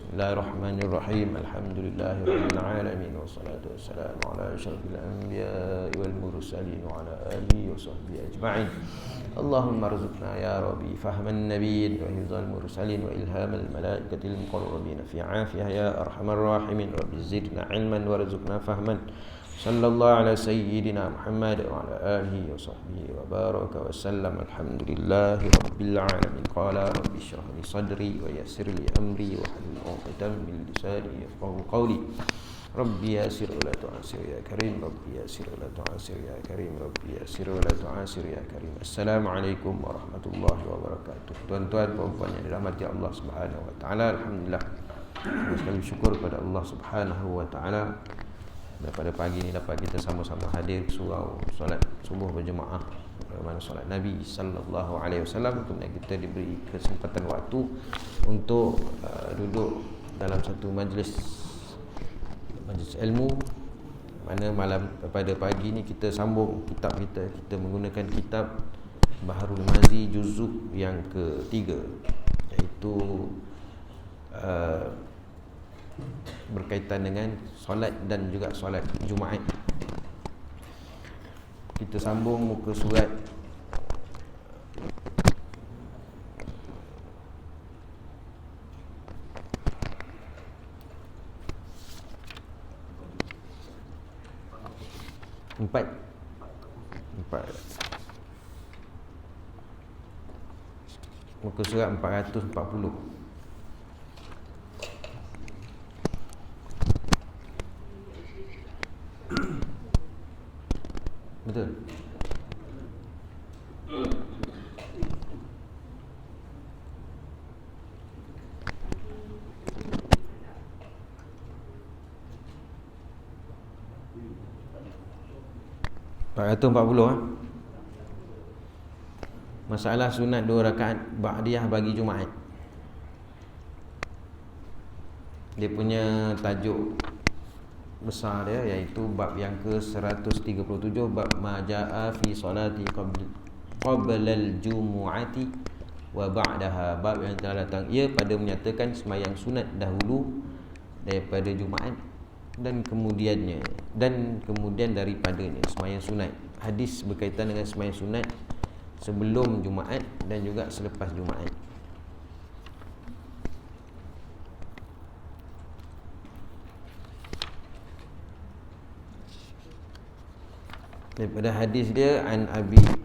Bismillahirrahmanirrahim. Alhamdulillahirabbil alamin wassalatu wassalamu ala asyrafil anbiya'i wal mursalin wa ala alihi wa sahbihi ajma'in. Allahumma arzuqna ya rabbi fahman nabiyyin wa hifdzal mursalin wa ilhamal malaikatil muqarrabin fi 'afiyah ya arhamar rahimin. Rabbi zidna ilman warzuqna fahman. Sallallahu ala sayyidina Muhammad wa ala alihi wa sahbihi wa baraka wa sallam. Alhamdulillahi rabbil alamin. Qala rabbi shrah li sadri wa yassir li amri wa hlul 'uqdatam min lisani yafqahu qawli. Rabbi yassir wa la tu'assir ya karim. Rabbi yassir wa la tu'assir ya karim. Rabbi yassir wa la tu'assir ya karim. Assalamualaikum warahmatullahi wabarakatuh. Tuan-tuan, puan-puan yang dirahmati Allah Subhanahu wa taala, alhamdulillah. Sekali syukur kepada Allah Subhanahu wa taala. Pada pagi ini dapat kita sama-sama hadir surau solat subuh berjemaah bagaimana solat Nabi sallallahu alaihi wasallam. Kemudian kita diberi kesempatan waktu untuk duduk dalam satu majlis ilmu, mana malam pada pagi ini kita sambung kitab kita menggunakan kitab Baharul Mazi juzuk yang ketiga, iaitu berkaitan dengan solat dan juga solat Jumaat. Kita sambung muka surat empat. Muka surat 440. Betul. Ratus 40. Masalah sunat 2 rakaat ba'diyah bagi Jumaat. Dia punya tajuk besar dia, iaitu bab yang ke-137, bab majaa fi salati qabla al-jumu'ati wa ba'daha. Bab yang telah datang ia pada menyatakan sembahyang sunat dahulu daripada Jumaat dan kemudian daripadanya sembahyang sunat. Hadis berkaitan dengan sembahyang sunat sebelum Jumaat dan juga selepas Jumaat. Daripada hadis dia an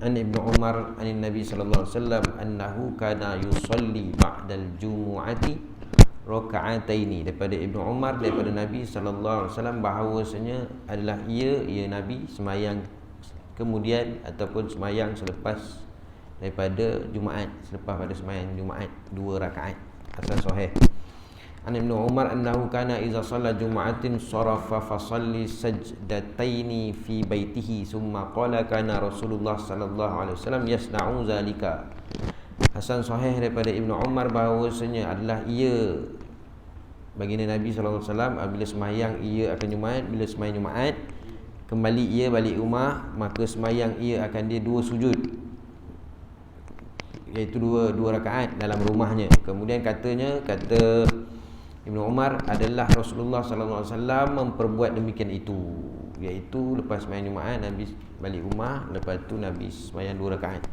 Ibnu Umar an Nabi sallallahu alaihi wasallam annahu kana yusalli ba'dal jumu'ati raka'ataini. Daripada Ibnu Umar, daripada Nabi sallallahu alaihi wasallam, bahawasanya adalah ia Nabi sembahyang kemudian ataupun sembahyang selepas daripada Jumaat, selepas pada sembahyang Jumaat 2 rakaat. Asal sahih. An Ibnu Umar annahu kana idza shalla jum'atin sarafa fa salli sajdataini fi baitihi summa qala kana Rasulullah sallallahu alaihi wasallam yasna'u zalika. Hasan sahih daripada Ibnu Umar bahawasanya adalah ia baginda Nabi sallallahu alaihi wasallam apabila sembahyang ia akan Jumaat, bila sembahyang Jumaat kembali ia balik rumah, maka sembahyang ia akan dia 2 sujud, iaitu dua rakaat dalam rumahnya. Kemudian kata Ibnu Umar adalah Rasulullah sallallahu alaihi wasallam memperbuat demikian itu, iaitu lepas sembahyang Jumaat Nabi balik rumah, lepas tu Nabi sembahyang 2 rakaat.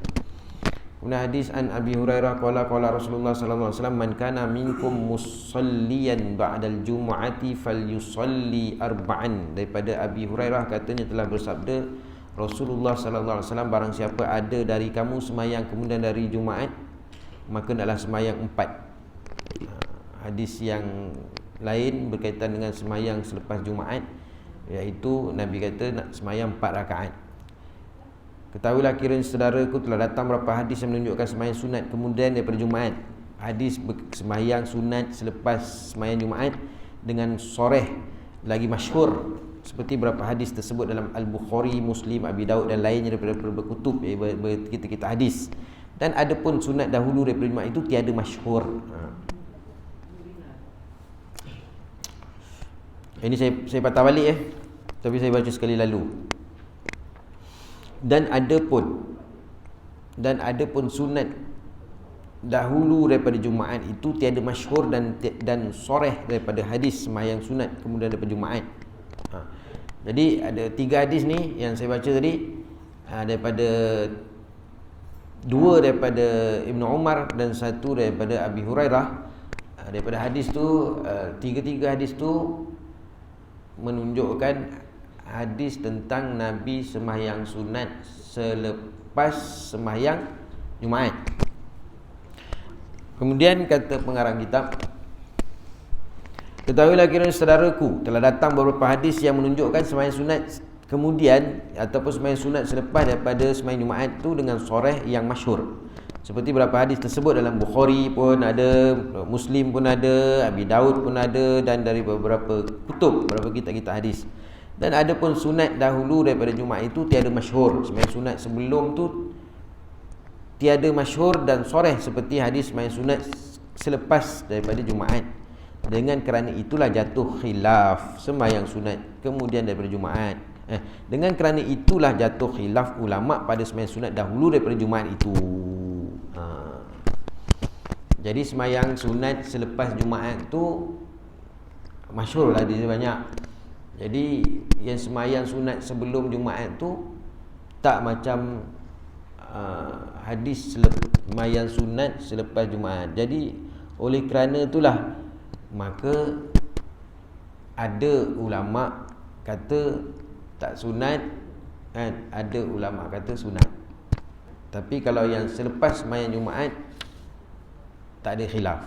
Kemudian hadis an Abi Hurairah qala Rasulullah sallallahu alaihi wasallam man kana minkum musalliyan ba'dal jumu'ati falyusalli arba'an. Daripada Abi Hurairah katanya telah bersabda Rasulullah sallallahu alaihi wasallam, barang siapa ada dari kamu sembahyang kemudian dari Jumaat, maka hendaklah sembahyang 4. Hadis yang lain berkaitan dengan sembahyang selepas Jumaat, iaitu Nabi kata nak sembahyang 4 rakaat. Ketahuilah kiranya saudaraku telah datang beberapa hadis yang menunjukkan sembahyang sunat kemudian daripada Jumaat. Hadis sembahyang sunat selepas sembahyang Jumaat dengan soreh lagi masyhur seperti beberapa hadis tersebut dalam Al-Bukhari, Muslim, Abi Daud dan lainnya daripada kutub kita hadis. Dan ada pun sunat dahulu daripada Jumaat itu tiada masyhur. Ini saya patah balik tapi saya baca sekali lalu. Dan ada pun sunat dahulu daripada Jumaat itu tiada masyhur dan soreh daripada hadis sembahyang sunat kemudian daripada Jumaat. Jadi ada 3 hadis ni yang saya baca tadi, daripada 2 daripada Ibnu Umar dan 1 daripada Abi Hurairah. Daripada hadis tu, 3 hadis tu menunjukkan hadis tentang Nabi sembahyang sunat selepas sembahyang Jumaat. Kemudian kata pengarang kitab, ketahuilah kiranya saudaraku, telah datang beberapa hadis yang menunjukkan sembahyang sunat kemudian ataupun sembahyang sunat selepas daripada sembahyang Jumaat tu dengan soreh yang masyhur. Seperti beberapa hadis tersebut dalam Bukhari pun ada, Muslim pun ada, Abi Daud pun ada, dan dari beberapa kutub, beberapa kitab-kitab hadis. Dan ada pun sunat dahulu daripada Jumaat itu tiada masyhur. Sembahyang sunat sebelum tu tiada masyhur dan soreh seperti hadis sembahyang sunat selepas daripada Jumaat. Dengan kerana itulah jatuh khilaf sembahyang sunat kemudian daripada Jumaat. Dengan kerana itulah jatuh khilaf ulama pada sembahyang sunat dahulu daripada Jumaat itu. Jadi sembahyang sunat selepas Jumaat tu masyhur lah, dia banyak. Jadi yang sembahyang sunat sebelum Jumaat tu tak macam hadis sembahyang sunat selepas Jumaat. Jadi oleh kerana itulah maka ada ulama kata tak sunat, kan? Ada ulama kata sunat. Tapi kalau yang selepas sembahyang Jumaat tak ada khilaf.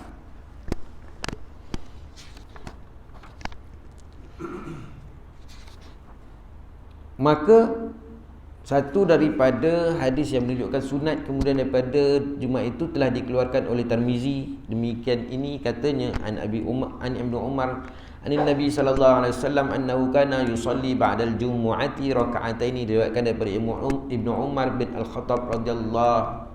Maka satu daripada hadis yang menunjukkan sunat kemudian daripada Jumaat itu telah dikeluarkan oleh Tirmizi. Demikian ini katanya an Ibnu Umar an Nabi sallallahu alaihi wasallam annahu kana yusalli ba'dal jumu'ati raka'ataini. Diriwayatkan daripada Ibnu Umar bin Al-Khattab radhiyallahu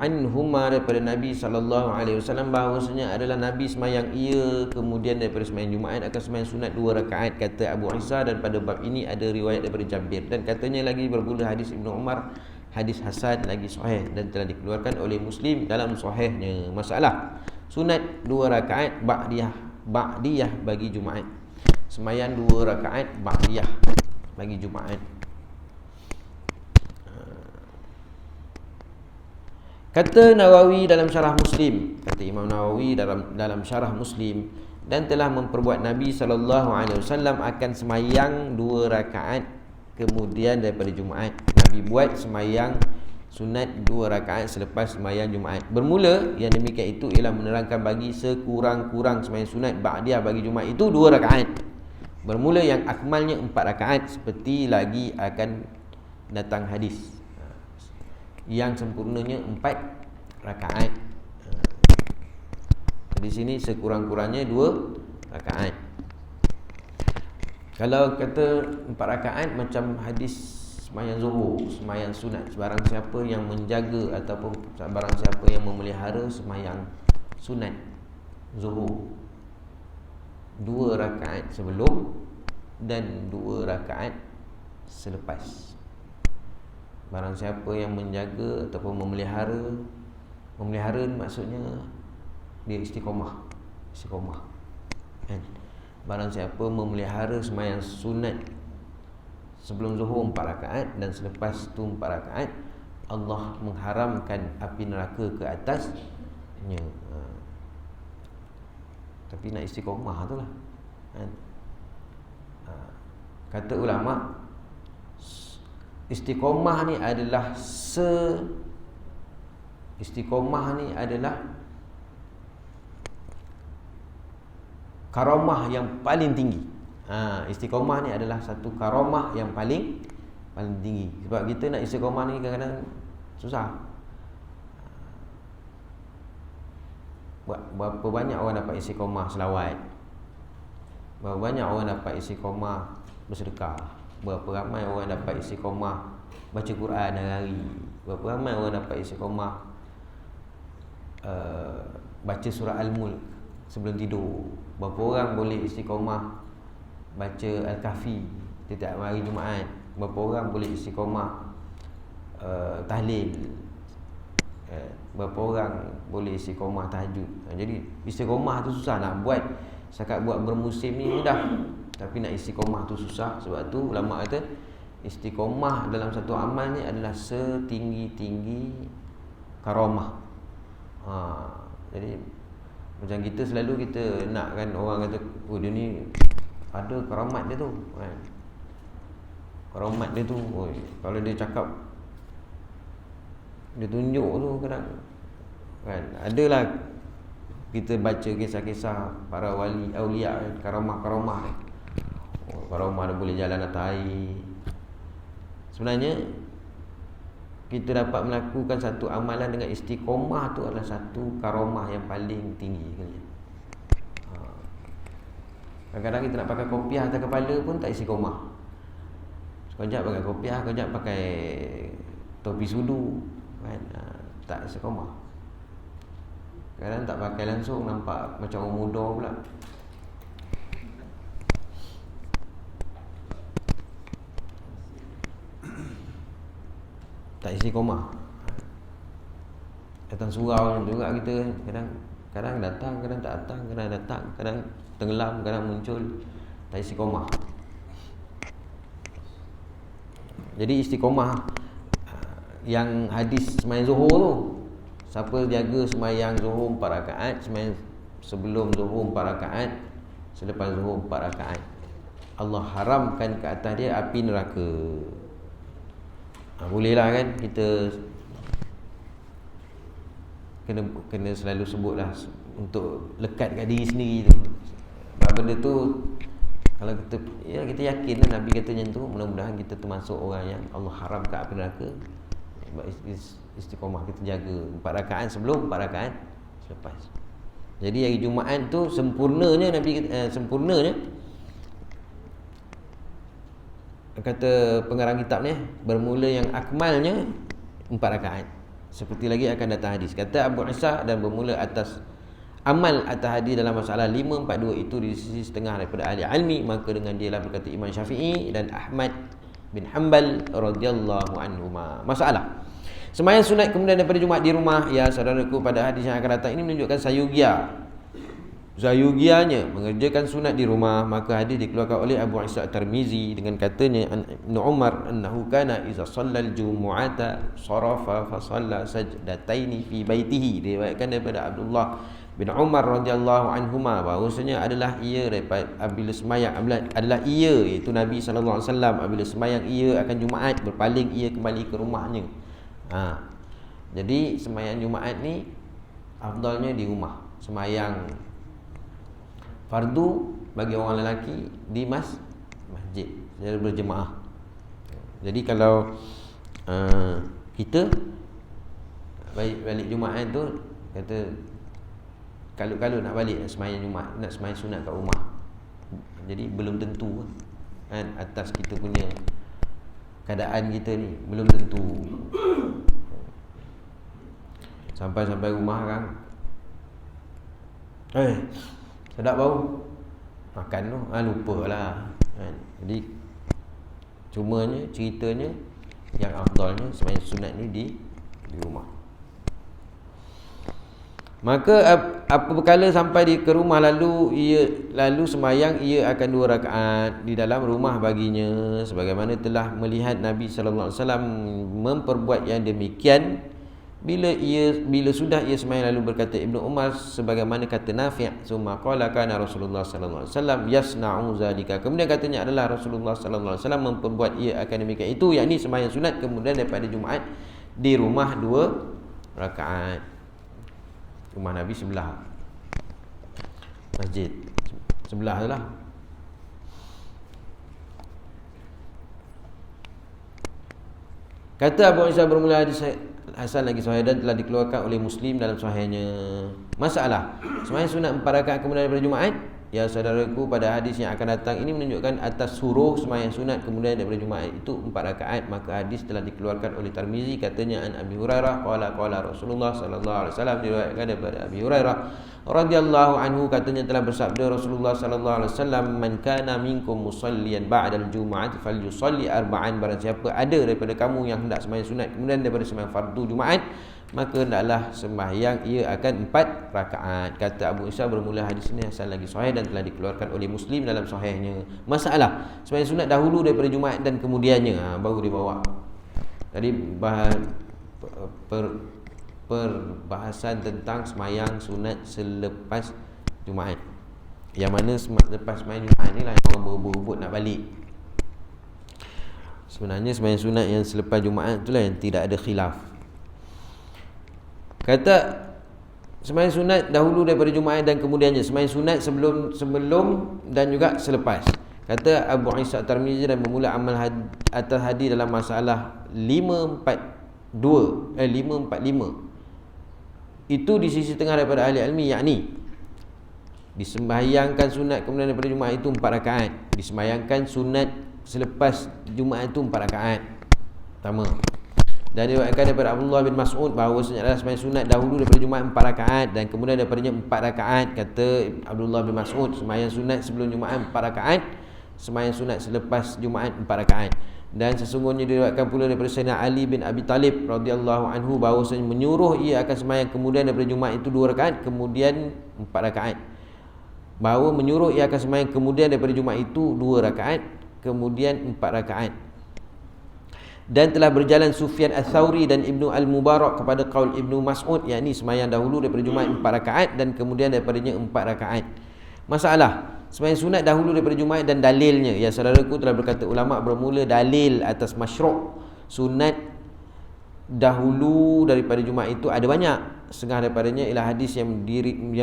anhuma daripada Nabi sallallahu alaihi wasallam bahawasanya adalah Nabi sembahyang ia kemudian daripada sembahyang Jumaat akan sembahyang sunat 2 rakaat, kata Abu Isa. Dan pada bab ini ada riwayat daripada Jabir, dan katanya lagi bermula hadis Ibnu Umar hadis hasan lagi sahih dan telah dikeluarkan oleh Muslim dalam sahihnya. Masalah sunat 2 rakaat ba'diyah bagi Jumaat. Sembahyang 2 rakaat ba'diyah bagi Jumaat. Kata Nawawi dalam syarah Muslim, kata Imam Nawawi dalam syarah Muslim, dan telah memperbuat Nabi SAW akan sembahyang 2 rakaat kemudian daripada Jumaat. Nabi buat sembahyang sunat 2 rakaat selepas sembahyang Jumaat. Bermula yang demikian itu ialah menerangkan bagi sekurang-kurang sembahyang sunat ba'diyah bagi Jumaat itu 2 rakaat. Bermula yang akmalnya 4 rakaat, seperti lagi akan datang hadis. Yang sempurnanya 4 rakaat. Di sini sekurang-kurangnya 2 rakaat. Kalau kata 4 rakaat macam hadis sembahyang zuhur, sembahyang sunat, barang siapa yang menjaga ataupun barang siapa yang memelihara sembahyang sunat zuhur 2 rakaat sebelum dan 2 rakaat selepas. Barang siapa yang menjaga ataupun memelihara maksudnya dia istiqomah, kan? Barang siapa memelihara sembahyang sunat sebelum zuhur 4 rakaat dan selepas tu 4 rakaat, Allah mengharamkan api neraka ke atasnya. Tapi nak istiqomah tu lah, kan? Kata ulama, istiqomah ni adalah karamah yang paling tinggi. Istiqomah ni adalah satu karamah yang paling tinggi. Sebab kita nak istiqomah ni kadang-kadang susah. Berapa banyak orang dapat istiqomah selawat? Berapa banyak orang dapat istiqomah bersedekah? Berapa ramai orang dapat istiqomah baca Quran hari-hari? Berapa ramai orang dapat istiqomah baca surah Al-Mulk sebelum tidur? Berapa orang boleh istiqomah baca Al-Kahfi setiap hari Jumaat? Berapa orang boleh istiqomah tahlil Berapa orang boleh istiqomah tahajud. Jadi istiqomah tu susah nak buat. Setakat buat bermusim ni mudah, tapi nak istiqomah tu susah. Sebab tu ulama kata istiqomah dalam satu amal ni adalah setinggi-tinggi karamah. Jadi macam kita selalu kita nakkan orang kata, oh dia ni ada karamat dia tu kan. Karamat dia tu, kalau dia cakap, dia tunjuk tu kadang kan. Adalah kita baca kisah-kisah para wali aulia kan, karamah-karamah ni. Karamah dia boleh jalan atas air. Sebenarnya kita dapat melakukan satu amalan dengan istiqomah tu adalah satu karamah yang paling tinggi sekali. Kadang-kadang kita nak pakai kopiah atas kepala pun tak istiqomah. Sekejap pakai kopiah, sekejap pakai topi sudu kan, tak istiqomah. Kadang tak pakai langsung, nampak macam orang muda pula. Tak istiqomah. Datang surau juga kita, kadang datang, kadang tak datang, kadang datang, kadang tenggelam, kadang muncul. Tak istiqomah. Jadi istiqomah yang hadis sembahyang zuhur tu, siapa jaga sembahyang zuhur 4 rakaat, sembahyang sebelum zuhur 4 rakaat, selepas zuhur 4 rakaat, Allah haramkan ke atas dia api neraka. Bolehlah kan kita kena selalu sebutlah untuk lekat kat diri sendiri tu. Sebab benda tu kalau kita yakin lah Nabi kata macam tu, mudah-mudahan kita termasuk orang yang Allah haramkan api neraka. Sebab istiqomah kita jaga 4 rakaat sebelum, 4 rakaat selepas. Jadi hari Jumaat tu sempurnanya Nabi sempurnanya kata pengarang kitab ni, bermula yang akmalnya 4 rakaat. Seperti lagi akan datang hadis. Kata Abu Isa, dan bermula atas amal atas hadis dalam masalah 542 itu di sisi setengah daripada ahli ilmi, maka dengan dia lah berkata Imam Syafi'i dan Ahmad bin Hanbal radhiyallahu anhuma. Masalah sembahyang sunat kemudian daripada Jumaat di rumah, ya saudaraku, pada hadis yang akan datang ini menunjukkan sayugianya mengerjakan sunat di rumah. Maka hadis dikeluarkan oleh Abu Isa At-Tirmizi dengan katanya Ibnu Umar annahu kana iza shallal jumu'ata sarafa fa shalla sajdataini fi baitihi. Diriwayatkan daripada Abdullah bin Umar radhiyallahu anhuma bahawasanya adalah ia daripada apabila sembahyang adalah ia, iaitu Nabi sallallahu alaihi wasallam, apabila sembahyang ia akan Jumaat, berpaling ia kembali ke rumahnya. Jadi sembahyang Jumaat ni afdalnya di rumah. Sembahyang fardu bagi orang lelaki di masjid secara berjemaah. Jadi kalau kita balik Jumaat tu kata kalau nak balik sembahyang Jumaat, nak sembahyang sunat kat rumah, jadi belum tentu kan, atas kita punya keadaan kita ni belum tentu. Sampai rumah kan, sedap bau, makan tu, lupalah kan. Jadi ceritanya yang afdalnya sembahyang sunat ni di rumah. Maka apabila sampai ke rumah lalu sembahyang ia akan 2 rakaat di dalam rumah baginya, sebagaimana telah melihat Nabi sallallahu alaihi wasallam memperbuat yang demikian. Bila sudah ia sembahyang lalu berkata Ibnu Umar sebagaimana kata Nafi', summa qala kana Rasulullah sallallahu alaihi wasallam yasna'u zalika. Kemudian katanya adalah Rasulullah sallallahu alaihi wasallam memperbuat ia akan demikian itu, yakni sembahyang sunat kemudian daripada Jumaat di rumah 2 rakaat. Rumah Nabi sebelah masjid, sebelah tu lah. Kata Abu Isa bermula hadis Hasan lagi sahih dan telah dikeluarkan oleh Muslim dalam sahihnya. Masalah sembahyang sunat 4 rakaat kemudian daripada Jumaat, ya saudaraku, pada hadis yang akan datang ini menunjukkan atas suruh sembahyang sunat kemudian daripada Jumaat itu 4 rakaat. Maka hadis telah dikeluarkan oleh Tirmizi, katanya an Abi Hurairah qala Rasulullah sallallahu alaihi wasallam, diriwayatkan daripada Abi Hurairah radhiyallahu anhu, katanya telah bersabda Rasulullah sallallahu alaihi wasallam, man kana minkum musalliyan ba'dal jumu'ati falyusalli arba'an. Barang siapa ada daripada kamu yang hendak sembahyang sunat kemudian daripada sembahyang fardu Jumaat, maka hendaklah sembahyang ia akan 4 rakaat. Kata Abu Isa, bermula hadis ini hasan lagi sahih dan telah dikeluarkan oleh Muslim dalam sahihnya. Masalah sembahyang sunat dahulu daripada Jumaat dan kemudiannya, baru dibawa. Tadi perbahasan tentang sembahyang sunat selepas Jumaat. Yang mana selepas sembahyang Jumaat ni lah yang orang berebut nak balik. Sebenarnya sembahyang sunat yang selepas Jumaat itulah yang tidak ada khilaf. Kata sembahyang sunat dahulu daripada Jumaat dan kemudiannya, sembahyang sunat sebelum dan juga selepas. Kata Abu Isa At-Tirmizi dan bermula amal atas hadis dalam masalah 545. Itu di sisi tengah daripada ahli ilmi, yakni disembahyangkan sunat kemudian daripada Jumaat itu 4 rakaat. Disembahyangkan sunat selepas Jumaat itu 4 rakaat. Pertama. Dan diriwayatkan daripada Abdullah bin Mas'ud bahawasanya adalah sembahyang sunat dahulu daripada Jumaat 4 rakaat dan kemudian daripadanya 4 rakaat. Kata Abdullah bin Mas'ud, sembahyang sunat sebelum Jumaat 4 rakaat, sembahyang sunat selepas Jumaat 4 rakaat. Dan sesungguhnya diriwayatkan pula daripada Sayyidina Ali bin Abi Talib radhiyallahu anhu bahawasanya menyuruh ia akan sembahyang kemudian daripada Jumaat itu 2 rakaat, kemudian 4 rakaat. Bahawa menyuruh ia akan sembahyang kemudian daripada Jumaat itu 2 rakaat, kemudian 4 rakaat. Dan telah berjalan Sufyan Ats-Tsauri dan Ibnu Al-Mubarak kepada qaul Ibnu Mas'ud, yakni sembahyang dahulu daripada Jumaat 4 rakaat dan kemudian daripadanya 4 rakaat. Masalah sembahyang sunat dahulu daripada Jumaat dan dalilnya. Ya saudaraku, telah berkata ulama bermula dalil atas masyru' sunat dahulu daripada Jumaat itu ada banyak. Setengah daripadanya ialah hadis yang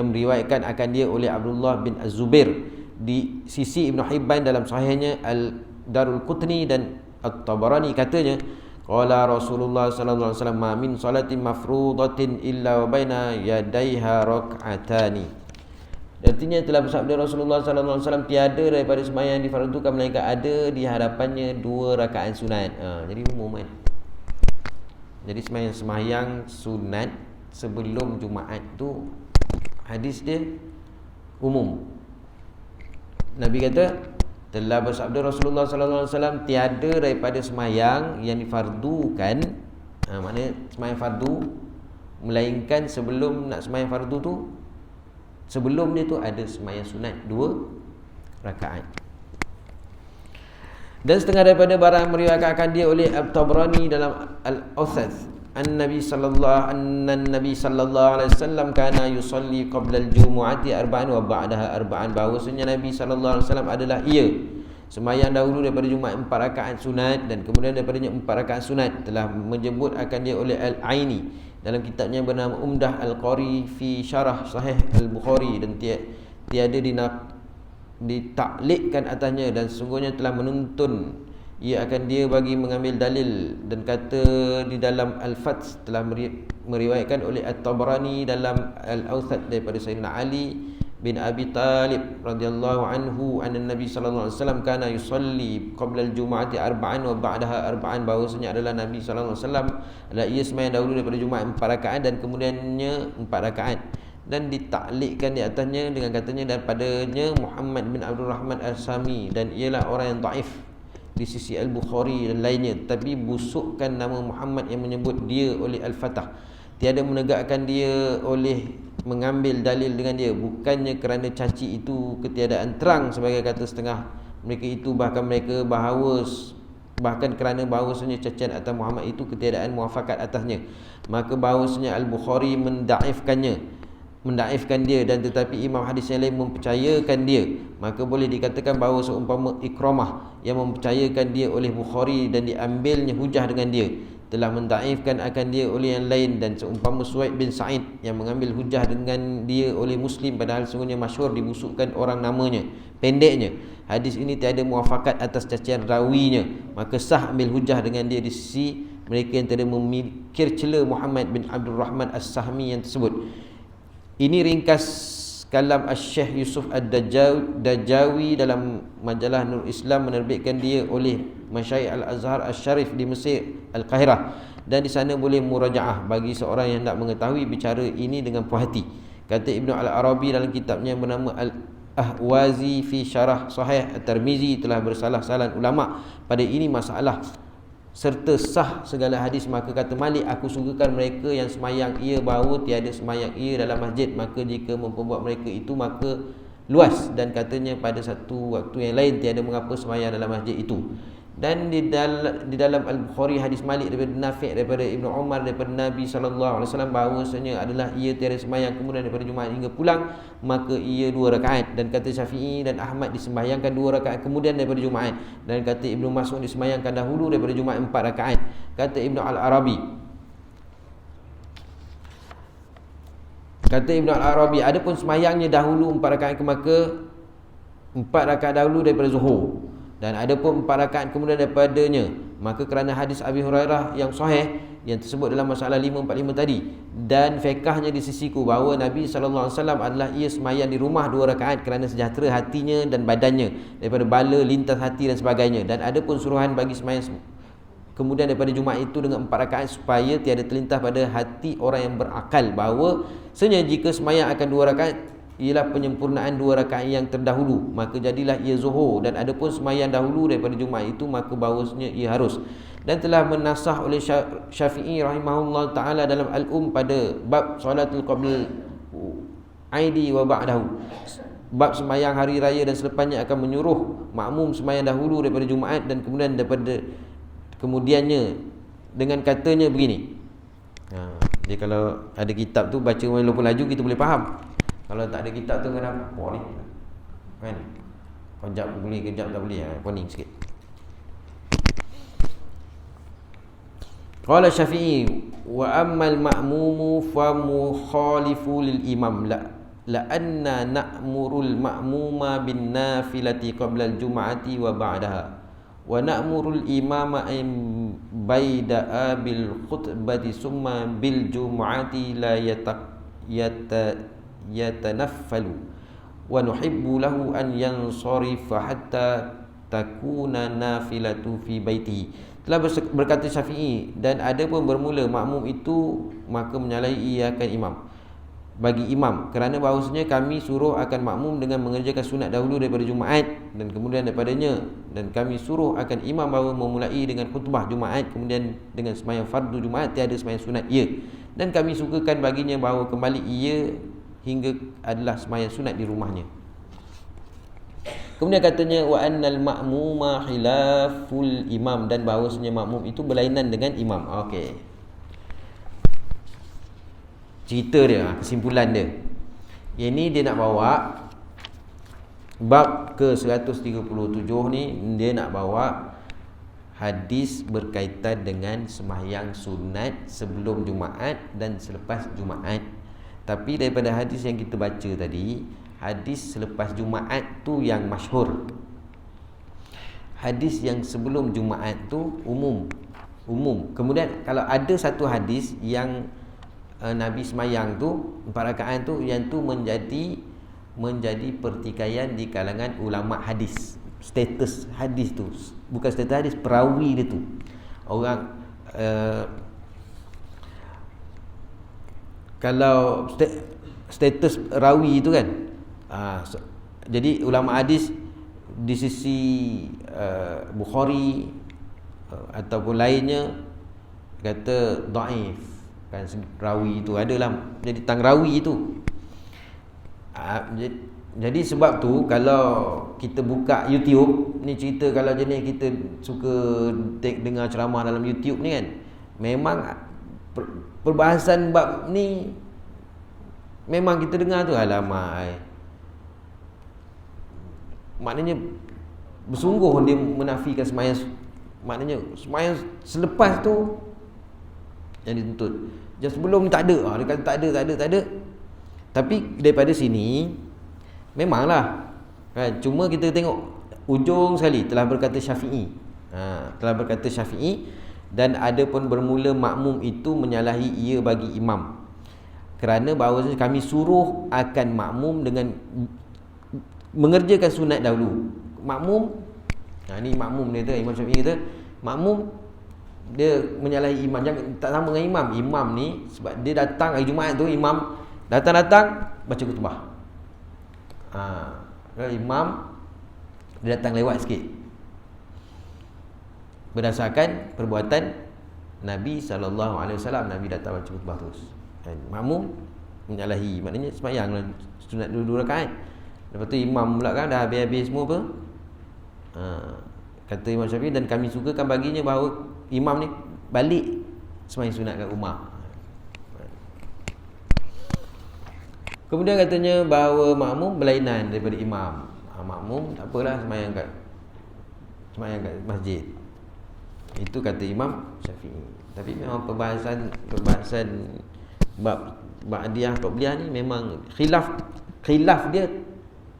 meriwayatkan akan dia oleh Abdullah bin Az-Zubair di sisi Ibn Hibban dalam sahihnya Al-Darul Qutni dan At-Tabarani. Katanya qala Rasulullah sallallahu alaihi wasallam, ma min salatin mafruḍatin illa wa baina yadayha rak'atani. Artinya telah bersabda Rasulullah sallallahu alaihi wasallam, tiada daripada sembahyang yang difardukan melainkan ada di hadapannya 2 rakaat sunat. Jadi umum kan. Jadi sembahyang sunat sebelum Jumaat tu hadis dia umum. Nabi kata, telah bersabda Rasulullah sallallahu alaihi wasallam, tiada daripada sembahyang yang difardukan, maknanya sembahyang fardu, melainkan sebelum nak sembahyang fardu tu, sebelum dia tu ada sembahyang sunat 2 rakaat. Dan setengah daripada barang meriwayatkan dia oleh At-Tabrani dalam Al-Awsat An-Nabi sallallahu alaihi wasallam kana yusalli qabla al-jumu'ati arba'an wa ba'daha arba'an, bahawasanya Nabi sallallahu alaihi wasallam adalah ia sembahyang dahulu daripada Jumaat 4 rakaat sunat dan kemudian daripadanya 4 rakaat sunat. Telah menyebut akan dia oleh Al-Aini dalam kitabnya bernama Umdah Al-Qari fi Syarah Sahih Al-Bukhari, dan tiada ditaklikkan atasnya, dan sesungguhnya telah menuntun ia akan dia bagi mengambil dalil. Dan kata di dalam Al-Fath telah meriwayatkan oleh At-Tabarani dalam Al-Awsat daripada Sayyidina Ali bin Abi Talib radhiyallahu anhu anna Nabi sallallahu alaihi wasallam kana yusalli qabla al-jumu'ati arba'an wa ba'daha arba'an, bahawasanya adalah Nabi sallallahu alaihi wasallam adalah ia sembahyang dahulu daripada Jumaat 4 rakaat dan kemudiannya 4 rakaat. Dan ditaklikkan di atasnya dengan katanya daripadanya Muhammad bin Abdul Rahman As-Sami, dan ialah orang yang dhaif di sisi Al-Bukhari dan lainnya, tapi busukkan nama Muhammad yang menyebut dia oleh Al-Fatah. Tiada menegakkan dia oleh mengambil dalil dengan dia, bukannya kerana caci itu ketiadaan terang sebagai kata setengah mereka itu, bahkan kerana bahawasanya cacian atas Muhammad itu ketiadaan muafakat atasnya, maka bahawasanya Al-Bukhari mendaifkan dia, dan tetapi imam hadis yang lain mempercayakan dia, maka boleh dikatakan bahawa seumpama Ikramah yang mempercayakan dia oleh Bukhari dan diambilnya hujah dengan dia telah mendaifkan akan dia oleh yang lain, dan seumpama Suhaib bin Sa'id yang mengambil hujah dengan dia oleh Muslim, padahal sungguhnya masyhur dibusukkan orang namanya, pendeknya hadis ini tiada muafakat atas cacian rawinya, maka sah ambil hujah dengan dia di sisi mereka yang tidak memikir cela Muhammad bin Abdul Rahman As-Sahmi yang tersebut. Ini ringkas kalam Asy-Syaikh Yusuf Ad-Dajawi dalam majalah Nur Islam menerbitkan dia oleh Masyayikh Al-Azhar Asy-Syarif di Mesir Al-Qahirah, dan di sana boleh murajaah bagi seorang yang nak mengetahui bicara ini dengan puas hati. Kata Ibnu Al-Arabi dalam kitabnya yang bernama Al-Ahwazi fi Syarah Sahih At-Tirmizi, telah bersalah-salah ulama pada ini masalah serta sah segala hadis, maka kata Malik, aku sukakan mereka yang semayang ia bahawa tiada semayang ia dalam masjid, maka jika memperbuat mereka itu maka luas, dan katanya pada satu waktu yang lain tiada mengapa semayang dalam masjid itu. Dan di dalam Al-Bukhari hadis Malik daripada Nafi' daripada Ibnu Umar daripada Nabi SAW bahawasanya adalah ia tiada semayang kemudian daripada Jumaat hingga pulang, maka ia 2 rakaat. Dan kata Syafi'i dan Ahmad disembahyangkan 2 rakaat kemudian daripada Jumaat. Dan kata Ibnu Mas'ud disembahyangkan dahulu daripada Jumaat 4 rakaat. Kata Ibnu Al-Arabi, adapun semayangnya dahulu 4 rakaat, maka 4 rakaat dahulu daripada Zuhur, dan adapun 4 rakaat kemudian daripadanya, maka kerana hadis Abi Hurairah yang sahih yang tersebut dalam masalah 545 tadi, dan fiqahnya di sisiku bahawa Nabi SAW adalah ia semayang di rumah 2 rakaat kerana sejahtera hatinya dan badannya daripada bala lintas hati dan sebagainya. Dan adapun suruhan bagi semayang kemudian daripada Jumaat itu dengan 4 rakaat supaya tiada terlintas pada hati orang yang berakal bahawa sebenarnya jika semayang akan 2 rakaat ialah penyempurnaan 2 rakaat yang terdahulu, maka jadilah ia zuhur. Dan adapun semayang dahulu daripada Jumaat itu, maka bahawasanya ia harus. Dan telah menasah oleh Syafi'i rahimahullah ta'ala dalam pada bab salatul qabl aidi wa ba'dahu, bab semayang hari raya dan selepasnya, akan menyuruh makmum semayang dahulu daripada Jumaat dan kemudian daripada kemudiannya, dengan katanya begini. Jadi kalau ada kitab tu baca walaupun laju kita boleh faham. Kalau tak ada kitab tu kenapa ni kan, kejap boleh kejap tak boleh, poning sikit. Qala Syafi'i wa ammal ma'mumu fa mukhalifu lil imam la anna na'murul ma'muma bin nafilati qabla al jum'ati wa ba'daha wa na'murul imama baida bil khutbati summa bil jum'ati la yatanaffalu wa nuhibbu lahu an yansarifa hatta takuna nafilatu fi baitihi. Telah berkata Syafi'i, dan ada pun bermula makmum itu maka menyalahi ia akan imam bagi imam, kerana bahawasanya kami suruh akan makmum dengan mengerjakan sunat dahulu daripada Jumaat dan kemudian daripadanya, dan kami suruh akan imam bahawa memulai dengan khutbah Jumaat kemudian dengan sembahyang fardu Jumaat, tiada sembahyang sunat ia, dan kami sukakan baginya bahawa kembali ia hingga adalah sembahyang sunat di rumahnya. Kemudian katanya wa annal ma'muma khilaful imam, dan bahawasanya makmum itu berlainan dengan imam. Okey. Cerita dia, kesimpulan dia. Ini dia nak bawa bab ke 137 ni, dia nak bawa hadis berkaitan dengan sembahyang sunat sebelum Jumaat dan selepas Jumaat. Tapi daripada hadis yang kita baca tadi, hadis selepas Jumaat tu yang masyhur. Hadis yang sebelum Jumaat tu umum. Kemudian kalau ada satu hadis yang Nabi semayang tu 4 rakaat tu, yang tu menjadi pertikaian di kalangan ulama hadis. Status hadis tu, bukan status hadis, perawi dia tu. Orang kalau status rawi itu kan, jadi ulama hadis di sisi Bukhari ataupun lainnya kata dhaif kan, rawi itu adalah jadi tang rawi itu. Jadi sebab tu kalau kita buka YouTube ni, cerita kalau jenis kita suka dengar ceramah dalam YouTube ni kan, memang perbahasan bab ni memang kita dengar tu, alamak, maknanya bersungguh dia menafikan sembahyang, maknanya sembahyang selepas tu yang dituntut. Yang sebelum ni tak ada, dia kata tak ada. Tapi daripada sini memanglah kan, cuma kita tengok ujung sekali telah berkata Syafi'i. Dan ada pun bermula makmum itu menyalahi ia bagi imam, kerana bahawasanya kami suruh akan makmum dengan mengerjakan sunat dahulu. Makmum, ni makmum dia tu, Imam Syafi'i kata makmum dia menyalahi imam, jangan tak sama dengan imam. Imam ni sebab dia datang hari Jumaat tu, imam datang baca khutbah. Imam dia datang lewat sikit. berdasarkan perbuatan Nabi SAW. Nabi datang baca khutbah terus. Makmum menyalahi, maknanya sembahyang sunat 2 rakaat. Lepas tu imam pula kan dah habis-habis semua apa. Kata Imam Syafi'i, dan kami sukakan baginya bahawa imam ni balik sembahyang sunat kat rumah. Kemudian katanya bahawa makmum berlainan daripada imam. Makmum tak apalah sembahyang kat masjid. Itu kata Imam Syafi'i. Tapi memang perbahasan bab ba'diyah qabliyah ni memang khilaf dia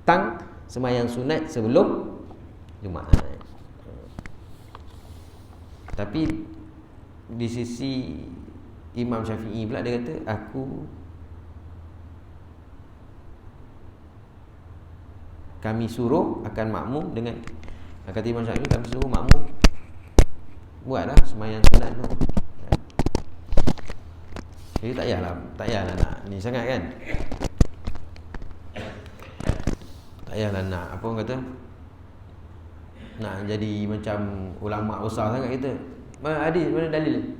tentang sembahyang sunat sebelum Jumaat. Tapi di sisi Imam Syafi'i pula dia kata, kami suruh akan makmum dengan, kata Imam Syafi'i, kami suruh makmum buatlah sembahyang sunat tu. Jadi tak payahlah nak ni sangat kan. Tak payahlah nak apa orang kata, nak jadi macam ulama besar sangat kita. Mana hadis, mana dalil?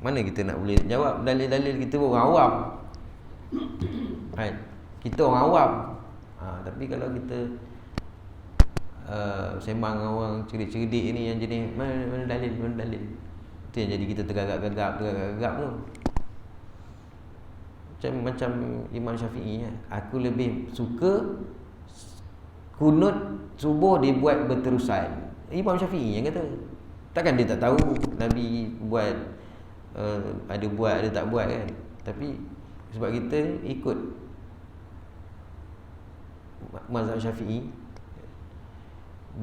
Mana kita nak boleh jawab dalil-dalil, kita orang awam. Kita orang awam. Tapi kalau kita sembang dengan orang cerdik-cerdik ni yang jenis mana dalil. Itu yang jadi kita tergagap-gagap tu. Macam Imam Syafi'i, aku lebih suka kunut subuh dibuat berterusan. Imam Syafi'i yang kata. Takkan dia tak tahu Nabi buat, ada buat, ada tak buat kan. Tapi sebab kita ikut mazhab Syafi'i,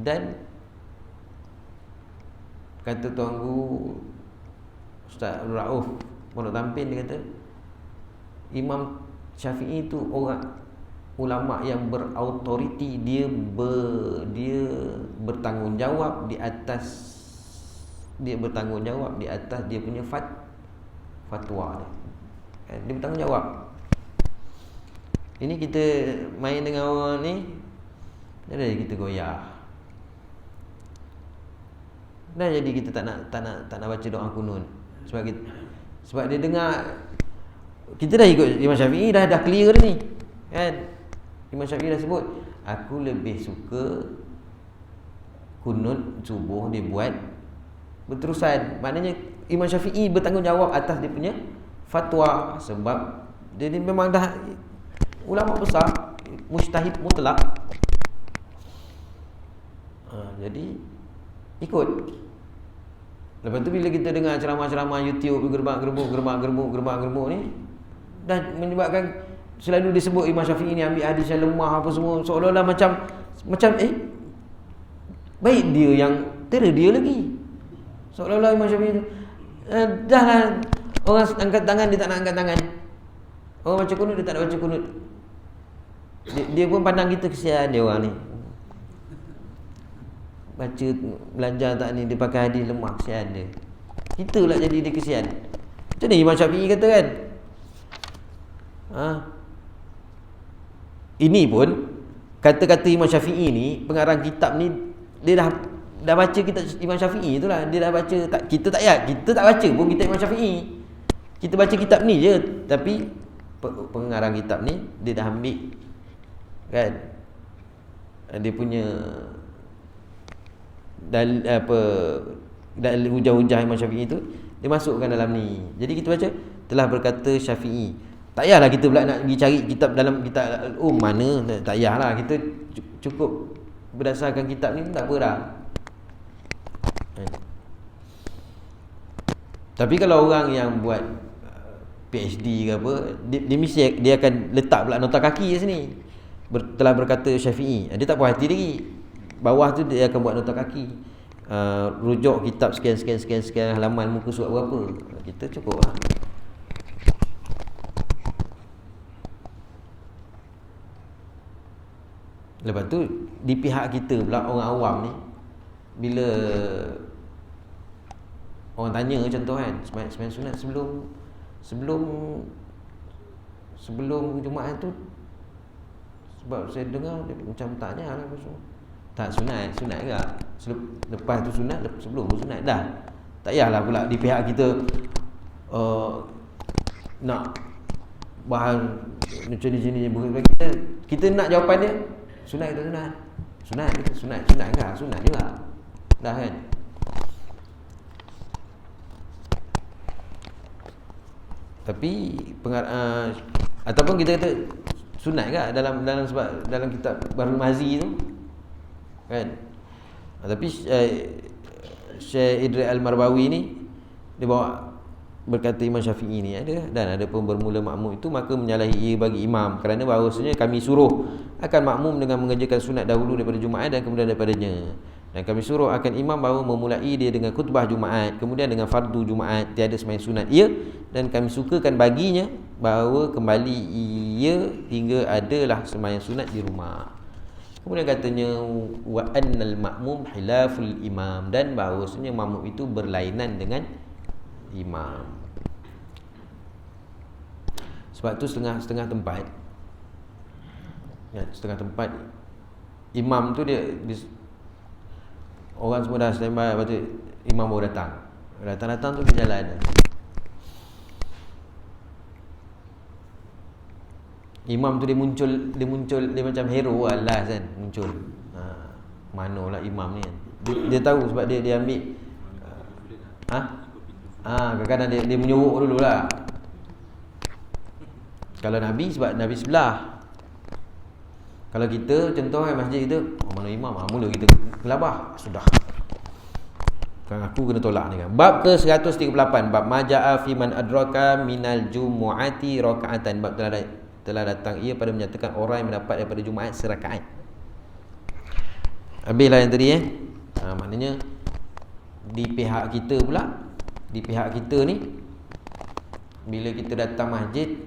dan kata Tuan Guru Ustaz Rauf Pondok Tampin, dia kata Imam Syafi'i tu orang ulama yang berautoriti. Dia bertanggungjawab di atas dia punya fatwa dia. Dia bertanggungjawab. Ini kita main dengan orang ni, jadi kita goyah. Dah jadi kita tak nak baca doa kunut. Sebab dia dengar kita dah ikut Imam Syafi'i, dah clear ni. Kan? Imam Syafi'i dah sebut, aku lebih suka kunut subuh dibuat berterusan. Maknanya Imam Syafi'i bertanggungjawab atas dia punya fatwa, sebab dia ni memang dah ulama besar, mujtahid mutlak. Jadi ikut. Lepas tu bila kita dengar ceramah-ceramah YouTube gerbak-gerbuk ni, dah menyebabkan selalu disebut Imam Syafi'i ni ambil hadis yang lemah apa semua, seolah-olah macam baik dia yang terus dia lagi. Seolah-olah Imam Syafi'i tu dah lah, orang angkat tangan dia tak nak angkat tangan, orang baca kunut dia tak nak baca kunut. Dia pun pandang kita kesian dia orang ni, baca belajar tak ni, dia pakai hadis lemah, kesian dia. Kita pula jadi dia kesian. Macam ni Imam Syafi'i kata kan. Ini pun kata-kata Imam Syafi'i ni, pengarang kitab ni, dia dah baca kitab Imam Syafi'i itulah. Dia dah baca, kita tak baca pun kitab Imam Syafi'i. Kita baca kitab ni je. Tapi pengarang kitab ni dia dah ambil kan, dia punya dalil hujah-hujah Imam Syafi'i tu dia masukkan dalam ni. Jadi kita baca telah berkata Syafi'i. Tak payahlah kita pula nak pergi cari kitab dalam kitab mana, tak payahlah. Kita cukup berdasarkan kitab ni tak apa dah. Tapi kalau orang yang buat PhD ke apa, dia mesti dia akan letak pula nota kaki kat sini. Telah berkata Syafi'i. Dia tak puas hati lagi. Bawah tu dia akan buat nota kaki. Rujuk kitab sekian halaman, muka surat berapa. Kita cukup lah. Lepas tu di pihak kita pula orang awam ni, bila orang tanya contoh kan, sembahyang sunat sebelum Jumaat tu, sebab saya dengar dia macam tanya lah, tak sunat ke? Lepas tu sunat, sebelum tu sunat dah. Tak payahlah pula di pihak kita nak bahan macam ni kita nak jawapan dia sunat ke sunat? Sunat ke sunat? Sunat ke? Sunat juga. Dah kan? Tapi ataupun kita kata sunat ke dalam kitab Bahrul Mazi tu kan? Tapi Syekh Idris Al-Marbawi ni dia bawa berkata Imam Syafi'i ni ada pun bermula makmum itu maka menyalahi ia bagi imam kerana bahawasanya kami suruh akan makmum dengan mengerjakan sunat dahulu daripada Jumaat dan kemudian daripadanya, dan kami suruh akan imam bahawa memulai dia dengan khutbah Jumaat kemudian dengan fardu Jumaat tiada sembahyang sunat ia, dan kami sukakan baginya bahawa kembali ia hingga adalah sembahyang sunat di rumah. Kemudian katanya wa annal ma'mum hilaful imam, dan bahawasanya makmum itu berlainan dengan imam. Sebab tu setengah tempat imam tu dia orang semua dah standby, lepas tu imam baru datang tu dia jalan. Imam tu dia muncul dia macam hero lah last kan muncul. Manalah imam ni kan. Dia tahu sebab dia ambil kadang-kadang dia menyuruh dululah. Kalau Nabi sebab Nabi sebelah. Kalau kita contoh masjid kita mana imam mula kita gelabah sudah. Kan aku kena tolak ni kan. Bab ke 138 bab majaa fi man adraka minal jumu'ati raka'atan. Bab telah datang ia pada menyatakan orang yang mendapat daripada Jumaat serakaat. Habislah yang tadi maknanya di pihak kita pula, di pihak kita ni bila kita datang masjid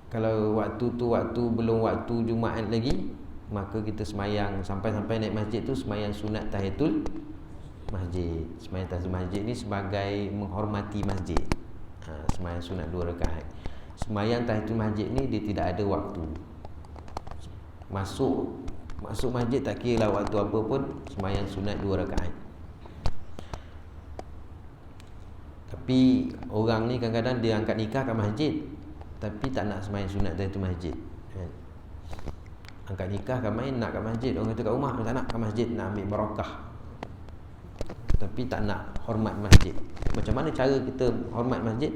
kalau waktu tu belum waktu Jumaat lagi, maka kita semayang sampai naik masjid tu semayang sunat tahiyatul masjid. Semayang tahiyatul masjid ni sebagai menghormati masjid. Semayang sunat 2 rakaat. Semayang tahiyatul masjid ni dia tidak ada waktu. Masuk masjid tak kira lah waktu apa pun, semayang sunat 2 rakaat. Tapi orang ni kadang-kadang dia angkat nikah kat masjid tapi tak nak semayang sunat tahiyatul masjid. Angkat nikah kat main nak kat masjid, orang kata kat rumah tak nak kat masjid, nak ambil barakah. Tapi tak nak hormat masjid. Macam mana cara kita hormat masjid?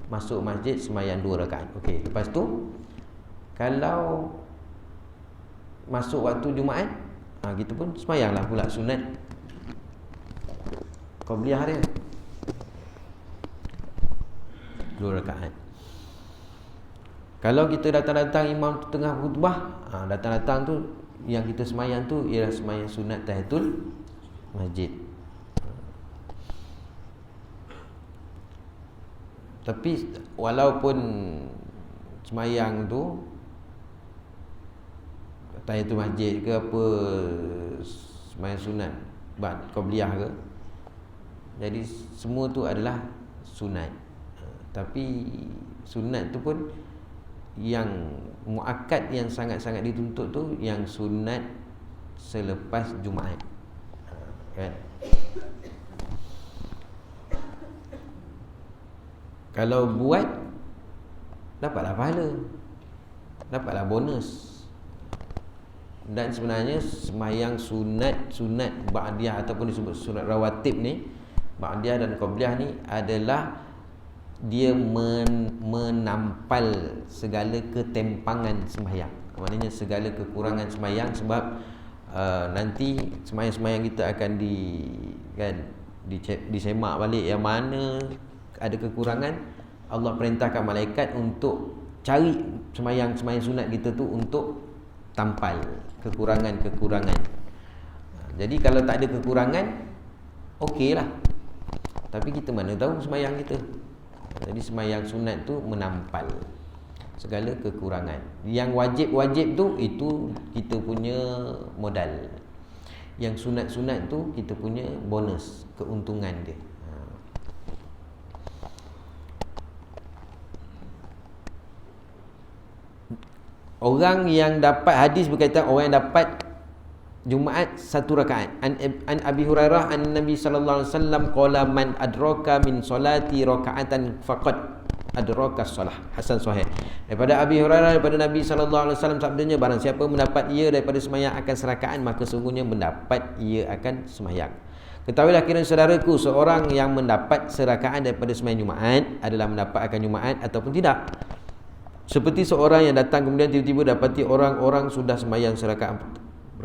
Masuk masjid semayang 2 rakaat. Okey, lepas tu kalau masuk waktu Jumaat, kita pun semayanglah pula sunat qabliyah dia 2 rakaat. Kalau kita datang imam tu tengah khutbah, datang tu yang kita semayang tu ialah semayang sunat tahiyatul masjid. Tapi walaupun semayang tu tahiyatul masjid ke apa, semayang sunat qabliyah ke, jadi semua tu adalah sunat. Tapi sunat tu pun yang muakkad, yang sangat-sangat dituntut tu yang sunat selepas Jumaat, kan? Kalau buat dapatlah pahala, dapatlah bonus. Dan sebenarnya semayang sunat ba'diyah ataupun disebut sunat rawatib ni, ba'diyah dan qabliyah ni adalah dia menampal segala ketempangan sembahyang. Maknanya segala kekurangan sembahyang, sebab nanti sembahyang kita akan disemak balik yang mana ada kekurangan. Allah perintahkan malaikat untuk cari sembahyang sunat kita tu untuk tampal kekurangan-kekurangan. Jadi kalau tak ada kekurangan, okeylah. Tapi kita mana tahu sembahyang kita. Jadi sembahyang sunat tu menampal segala kekurangan. Yang wajib-wajib tu itu kita punya modal. Yang sunat-sunat tu kita punya bonus, keuntungan dia. Orang yang dapat hadis berkaitan orang yang dapat Jumaat satu rakaat. An Abi Hurairah an Nabi sallallahu alaihi wasallam qala man adraka min solati rakaatan faqad adraka solah. Hasan sahih. Daripada Abi Hurairah, daripada Nabi sallallahu alaihi wasallam sabdanya, barang siapa mendapat ia daripada sembahyang akan serakaat, maka sungguhnya mendapat ia akan sembahyang. Ketahuilah kiranya saudaraku, seorang yang mendapat serakaat daripada sembahyang Jumaat adalah mendapat akan Jumaat ataupun tidak. Seperti seorang yang datang kemudian tiba-tiba dapati orang-orang sudah sembahyang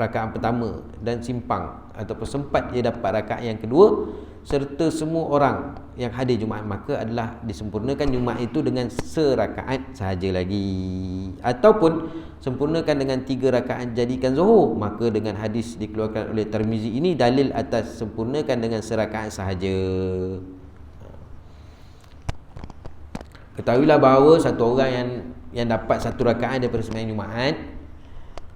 rakaat pertama dan simpang ataupun sempat dia dapat rakaat yang kedua, serta semua orang yang hadir Jumaat, maka adalah disempurnakan Jumaat itu dengan serakaat sahaja lagi, ataupun sempurnakan dengan 3 rakaat jadikan zuhur. Maka dengan hadis dikeluarkan oleh Tirmizi ini dalil atas sempurnakan dengan serakaat sahaja. Ketahuilah bahawa satu orang yang dapat satu rakaat daripada sembahyang Jumaat,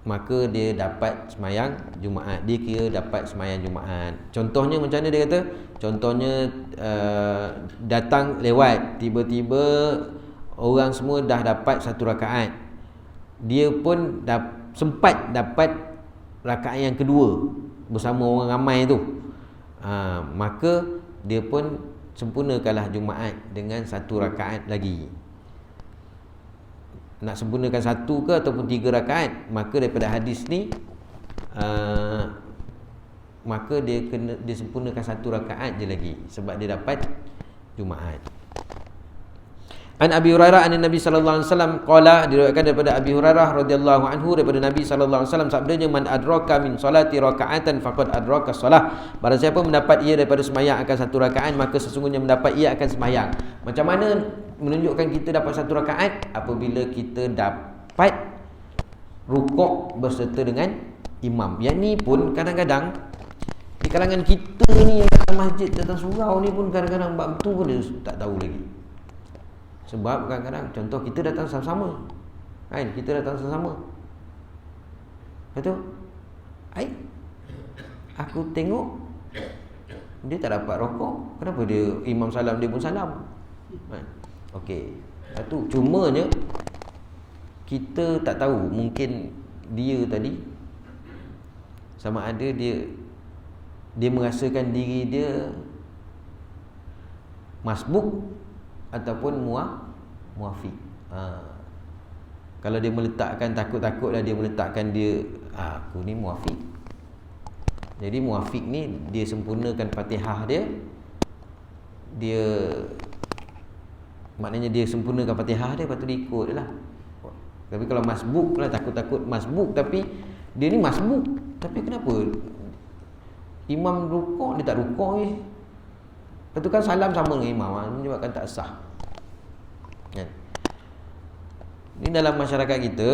maka dia dapat sembahyang Jumaat. Dia kira dapat sembahyang Jumaat. Contohnya macam mana dia kata? Contohnya datang lewat, tiba-tiba orang semua dah dapat satu rakaat. Dia pun sempat dapat rakaat yang kedua bersama orang ramai tu. Maka dia pun sempurnakanlah Jumaat dengan satu rakaat lagi. Nak sempurnakan satu ke ataupun 3 rakaat, maka daripada hadis ni maka dia sempurnakan satu rakaat je lagi, sebab dia dapat Jumaat. An Abi Hurairah an Nabi sallallahu alaihi wasallam qala, diriwayatkan daripada Abi Hurairah radhiyallahu anhu daripada Nabi sallallahu alaihi wasallam sabdanya, man adraka min solati raka'atan faqad adraka solah. Barang siapa mendapat ia daripada sembahyang akan satu rakaat, maka sesungguhnya mendapat ia akan sembahyang. Macam mana menunjukkan kita dapat satu rakaat? Apabila kita dapat rukuk berserta dengan imam. Yang ni pun kadang-kadang di kalangan kita ni yang datang masjid, datang surau ni pun kadang-kadang bab tu pun dia tak tahu lagi. Sebab kadang-kadang contoh kita datang sama-sama, kan? Kita datang sama-sama, betul? Aku tengok dia tak dapat rokok. Kenapa dia imam salam dia pun salam? Okey. Satu, cumanya kita tak tahu, mungkin dia tadi sama ada dia merasakan diri dia masbuk ataupun muafiq. Kalau dia meletakkan, takut-takutlah dia meletakkan dia aku ni muafiq. Jadi muafiq ni dia sempurnakan Fatihah dia maknanya dia sempurnakan Fatihah dia, lepas tu dia ikut je lah. Tapi kalau masbuk lah, takut-takut masbuk, tapi dia ni masbuk, tapi kenapa imam rukuk dia tak rukuk je? Lepas tu kan salam sama dengan imam, menyebabkan tak sah. Ini dalam masyarakat kita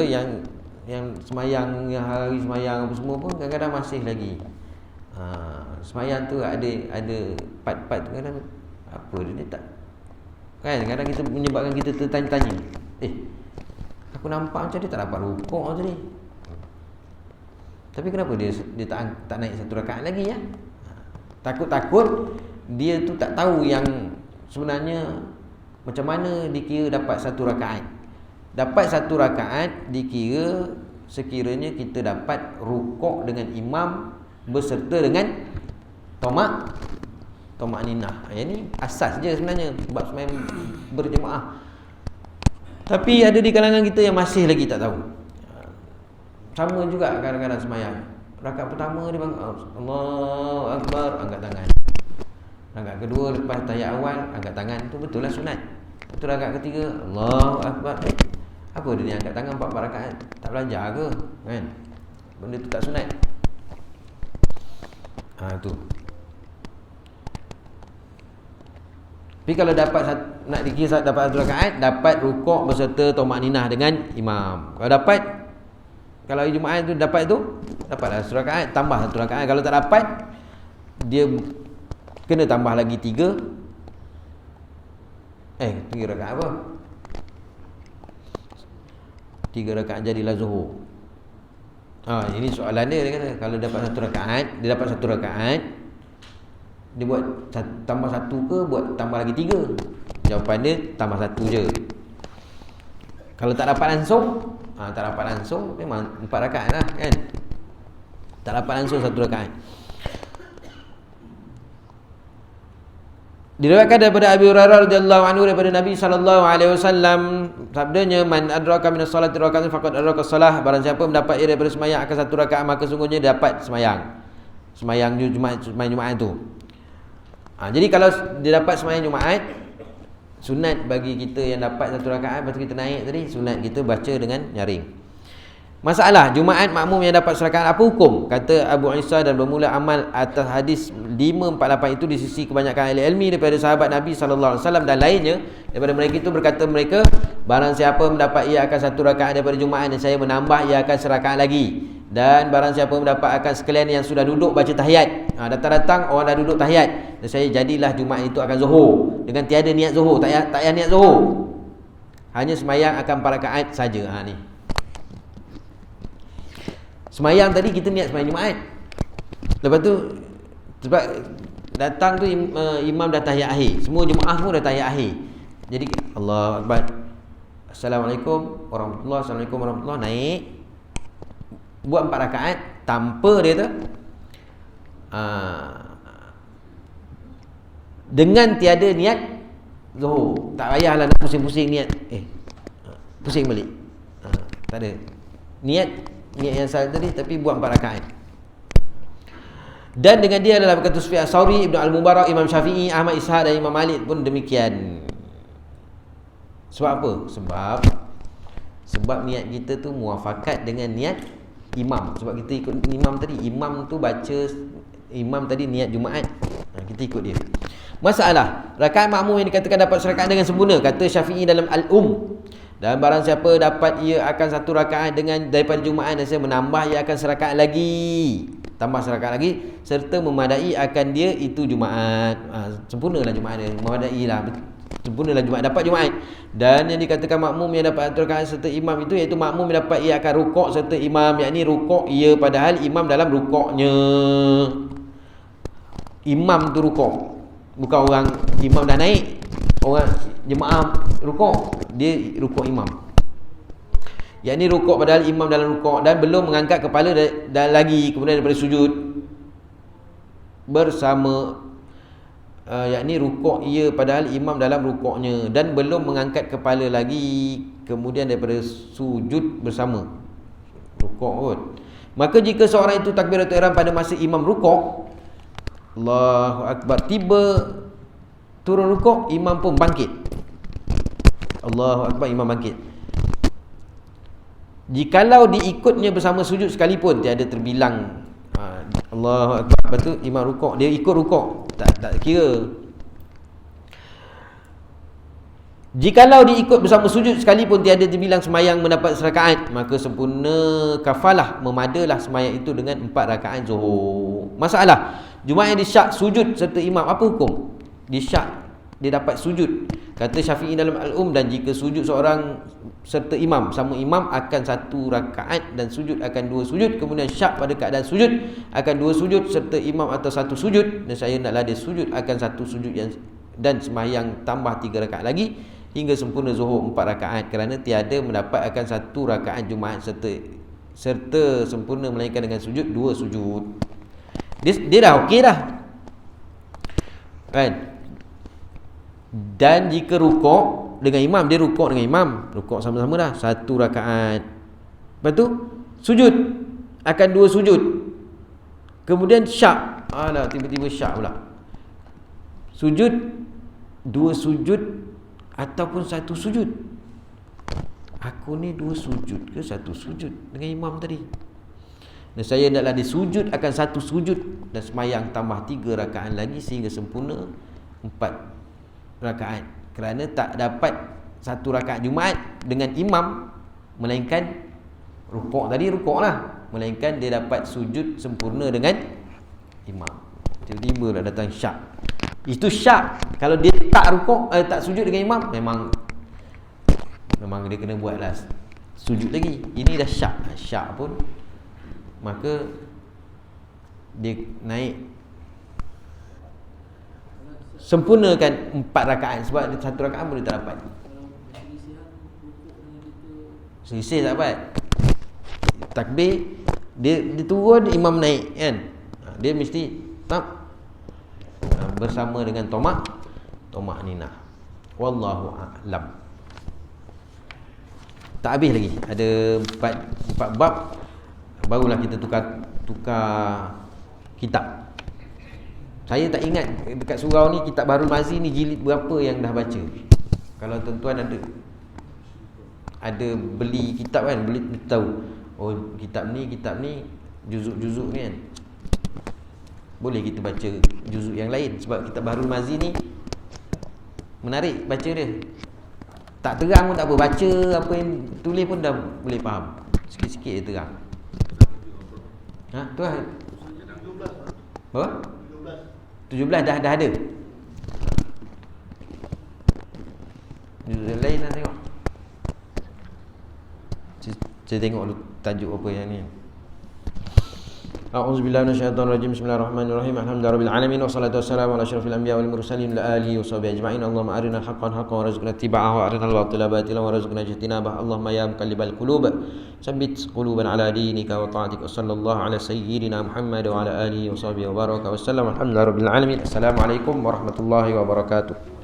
yang semayang, yang hari semayang apa semua pun kadang-kadang masih lagi semayang tu ada part-part tu kadang apa dia tak, kan? Kadang kita menyebabkan kita tertanya-tanya, aku nampak macam dia tak dapat rukuk macam ni, tapi kenapa dia tak naik satu rakaat lagi ya? Takut-takut dia tu tak tahu yang sebenarnya macam mana dikira dapat satu rakaat. Dapat satu rakaat dikira sekiranya kita dapat rukuk dengan imam berserta dengan tomak ninah. Yang ni asas je sebenarnya sebab sembahyang berjemaah. Tapi ada di kalangan kita yang masih lagi tak tahu. Sama juga kadang-kadang sembahyang. Rakaat pertama dia bangun, Allahu Akbar, angkat tangan. Rakaat kedua lepas tahiyat awal angkat tangan, tu betul lah sunat. Betul. Rakaat ketiga Allahu Akbar. Apa dia ni angkat tangan 4 rakaat? Tak belajar ke? Kan? Benda tu tak sunat. Tu. Tapi kalau dapat nak dikira dapat satu rakaat, dapat rukuk berserta tumaninah dengan imam. Kalau Jumaat tu dapat dapatlah satu rakaat, tambah satu rakaat. Kalau tak dapat, dia kena tambah lagi 3 rakaat apa? 3 rakaat jadilah zuhur. Ini soalan dia kata, kalau dapat satu rakaat, dia dapat satu rakaat, dia buat tambah satu ke buat tambah lagi 3? Jawapan dia tambah satu je. Kalau tak dapat langsung, memang 4 rakaat lah, kan? Tak dapat langsung satu rakaat. Diriwayatkan daripada Abi Hurairah radhiyallahu anhu daripada Nabi sallallahu alaihi wasallam, sabdanya, man adraka minas salati raka'atan faqad adraka shalah. Barang siapa mendapat ia daripada sembahyang akan satu rakaat, maka sungguhnya dapat sembahyang. Sembahyang Jumaat tu. Jadi kalau dia dapat sembahyang Jumaat, sunat bagi kita yang dapat satu rakaat, lepas tu kita naik tadi, sunat kita baca dengan nyaring. Masalah Jumaat makmum yang dapat serakaat, apa hukum? Kata Abu Isa, dan bermula amal atas hadis 548 itu di sisi kebanyakan ahli ilmi daripada sahabat Nabi sallallahu alaihi wasallam dan lainnya daripada mereka itu berkata mereka, barang siapa mendapat ia akan satu rakaat daripada Jumaat dan saya menambah ia akan serakaat lagi, dan barang siapa mendapat akan sekalian yang sudah duduk baca tahiyat. Datang-datang orang dah duduk tahiyat dan saya jadilah Jumaat itu akan zuhur dengan tiada niat zuhur, tak payah niat zuhur, hanya sembahyang akan 4 rakaat saja. Ni semayang tadi kita niat semayang Jumaat. Lepas tu sebab datang tu imam dah tahiyat akhir, semua jemaah semua dah tahiyat akhir. Jadi Allahu Akbar, Assalamualaikum warahmatullahi, Assalamualaikum warahmatullahi, naik buat 4 rakaat tanpa dia tu dengan tiada niat zuhur. Tak payahlah nak pusing-pusing niat pusing balik. Tak ada niat yang salah tadi, tapi buat 4 rakaat. Dan dengan dia adalah berkata Sufyan Tsauri, Ibnu Al-Mubarak, Imam Syafi'i, Ahmad Ishaq dan Imam Malik pun demikian. Sebab apa? Sebab niat kita tu muafakat dengan niat imam. Sebab kita ikut imam tadi, imam tu baca, imam tadi niat Jumaat, kita ikut dia. Masalah rakaat makmum yang dikatakan dapat serakaat dengan sempurna, kata Syafi'i dalam Al-Um, dan barang siapa dapat ia akan satu rakaat dengan daripada Jumaat dan saya menambah ia akan serakaat lagi, tambah serakaat lagi, serta memadai akan dia itu Jumaat. Sempurnalah Jumaat dia, memadailah, sempurnalah Jumaat, dapat Jumaat. Dan yang dikatakan makmum yang dapat satu rakaat serta imam itu, iaitu makmum yang dapat ia akan rukuk serta imam, yakni rukuk ia padahal imam dalam rukuknya. Imam tu rukuk, bukan orang imam dah naik, orang jemaah rukuk, dia rukuk imam, yakni rukuk padahal imam dalam rukuk dan belum mengangkat kepala dan lagi kemudian daripada sujud bersama, yakni rukuk ia padahal imam dalam rukuknya dan belum mengangkat kepala lagi kemudian daripada sujud bersama rukuk kot. Maka jika seorang itu takbiratul ihram pada masa imam rukuk, Allahu Akbar, tiba turun rukuk, imam pun bangkit, Allahu Akbar, imam bangkit. Jikalau diikutnya bersama sujud sekalipun, tiada terbilang Allahu Akbar, lepas tu imam rukuk, dia ikut rukuk, tak kira. Jikalau diikut bersama sujud sekalipun, tiada terbilang semayang mendapat serakaat, maka sempurna kafalah, memadalah semayang itu dengan 4 rakaat zuhur. Masalah Jumaat yang disyak sujud serta imam, apa hukum? Disyak, dia dapat sujud, kata Syafi'i dalam Al-Um, dan jika sujud seorang serta imam, sama imam akan 1 rakaat dan sujud akan 2 sujud, kemudian syak pada keadaan sujud akan 2 sujud serta imam atau 1 sujud, dan saya naklah dia sujud akan 1 sujud yang dan sembahyang tambah 3 rakaat lagi hingga sempurna zuhur 4 rakaat, kerana tiada mendapat akan 1 rakaat Jumaat serta sempurna melainkan dengan sujud 2 sujud. Dia dah okey dah kan. Dan jika rukuk dengan imam, dia rukuk dengan imam, rukuk sama-sama dah 1 rakaat, lepas tu sujud akan 2 sujud, kemudian syak, tiba-tiba syak pula, sujud 2 sujud ataupun 1 sujud. Aku ni 2 sujud ke 1 sujud dengan imam tadi, dan saya hendaklah disujud akan 1 sujud dan semayang tambah 3 rakaat lagi sehingga sempurna 4 rakaat, kerana tak dapat 1 rakaat Jumaat dengan imam, melainkan rukuk tadi, rukuk lah, melainkan dia dapat sujud sempurna dengan imam. Tiba-tiba dah datang syak. Itu syak. Kalau dia tak rukuk, tak sujud dengan imam, memang dia kena buatlah sujud lagi. Ini dah syak. Syak pun maka dia naik, sempurnakan 4 rakaat, sebab 1 rakaat boleh tak dapat. Selisih tak dapat takbir, Dia turun, imam naik kan. Dia mesti tak bersama dengan tomak ninah. Wallahu a'lam. Tak habis lagi. Ada 4 bab. Barulah kita tukar kitab. Saya tak ingat dekat surau ni kitab Bahrul Mazi ni jilid berapa yang dah baca. Kalau tuan-tuan ada beli kitab kan, beli tahu. Oh, kitab ni juzuk-juzuk ni kan. Boleh kita baca juzuk yang lain sebab kitab Bahrul Mazi ni menarik baca dia. Tak terang pun tak apa, baca apa yang tulis pun dah boleh faham. Sikit-sikit dia terang. Tu lah. Berapa? 17 dah ada. Juzuk lain nak tengok. Saya tengok dulu tajuk apa yang ni. A'udzubillahi minasyaitonirrajim. Bismillahirrahmanirrahim. Alhamdulillahirabbil alamin wassalatu wassalamu ala asyrafil anbiya'i wal mursalin wa alihi washabihi ajma'in. Allahumma arina haqqan haqqan warzuqna ittiba'ahu wa arina al-batila batilan warzuqna ijtinabah. Allahumma ya muqallibal qulub tsabbit qulubana ala dinika wa ta'atika. Sallallahu ala sayyidina Muhammad wa ala alihi washabihi wa baraka wasallam. Alhamdulillahirabbil alamin. Assalamualaikum warahmatullahi wabarakatuh.